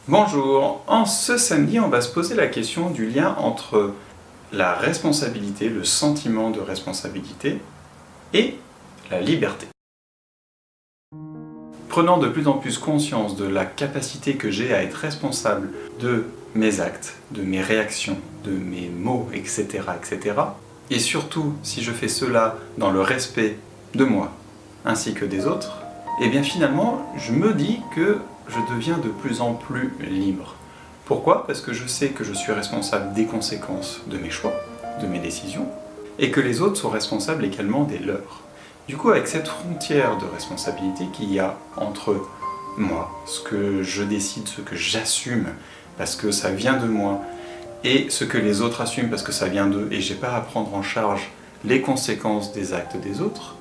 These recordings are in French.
Bonjour, en ce samedi on va se poser la question du lien entre la responsabilité, le sentiment de responsabilité et la liberté. Prenant de plus en plus conscience de la capacité que j'ai à être responsable de mes actes, de mes réactions, de mes mots, etc. et surtout si je fais cela dans le respect de moi ainsi que des autres, et bien finalement je me dis que je deviens de plus en plus libre. Pourquoi? Parce que je sais que je suis responsable des conséquences de mes choix, de mes décisions, et que les autres sont responsables également des leurs. Du coup, avec cette frontière de responsabilité qu'il y a entre moi, ce que je décide, ce que j'assume, parce que ça vient de moi, et ce que les autres assument parce que ça vient d'eux, et j'ai pas à prendre en charge les conséquences des actes des autres,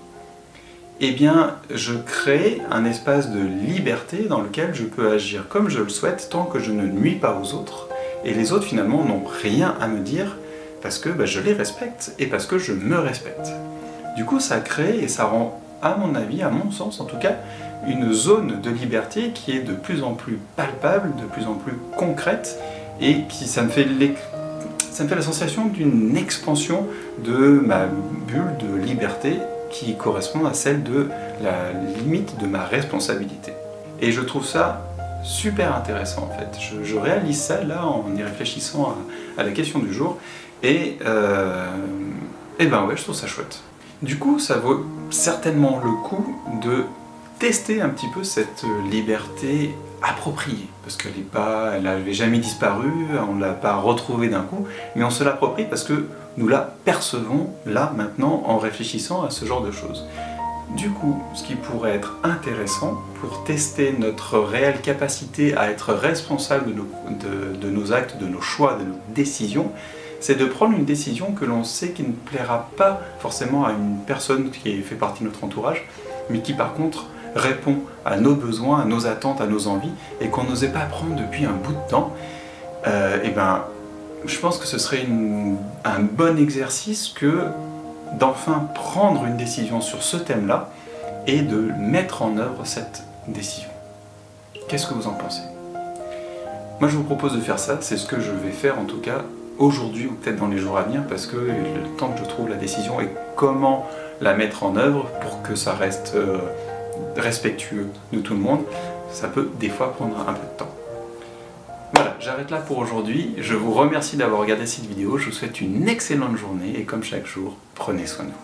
eh bien, je crée un espace de liberté dans lequel je peux agir comme je le souhaite tant que je ne nuis pas aux autres. Et les autres, finalement, n'ont rien à me dire parce que je les respecte et parce que je me respecte. Du coup, ça crée et ça rend, à mon avis, à mon sens en tout cas, une zone de liberté qui est de plus en plus palpable, de plus en plus concrète et ça me fait la sensation d'une expansion de ma bulle de liberté qui correspond à celle de la limite de ma responsabilité. Et je trouve ça super intéressant en fait. Je réalise ça là en y réfléchissant à la question du jour et ben ouais, je trouve ça chouette. Du coup, ça vaut certainement le coup de tester un petit peu cette liberté appropriée, parce elle n'avait jamais disparu, on ne l'a pas retrouvée d'un coup, mais on se l'approprie parce que nous la percevons là, maintenant, en réfléchissant à ce genre de choses. Du coup, ce qui pourrait être intéressant pour tester notre réelle capacité à être responsable de nos actes, de nos choix, de nos décisions, c'est de prendre une décision que l'on sait qui ne plaira pas forcément à une personne qui fait partie de notre entourage, mais qui par contre répond à nos besoins, à nos attentes, à nos envies, et qu'on n'osait pas prendre depuis un bout de temps. Et ben, je pense que ce serait un bon exercice que d'enfin prendre une décision sur ce thème-là et de mettre en œuvre cette décision. Qu'est-ce que vous en pensez? Moi je vous propose de faire ça, c'est ce que je vais faire en tout cas aujourd'hui ou peut-être dans les jours à venir, parce que le temps que je trouve la décision et comment la mettre en œuvre pour que ça reste respectueux de tout le monde, ça peut des fois prendre un peu de temps. Voilà, j'arrête là pour aujourd'hui. Je vous remercie d'avoir regardé cette vidéo. Je vous souhaite une excellente journée et comme chaque jour, prenez soin de vous.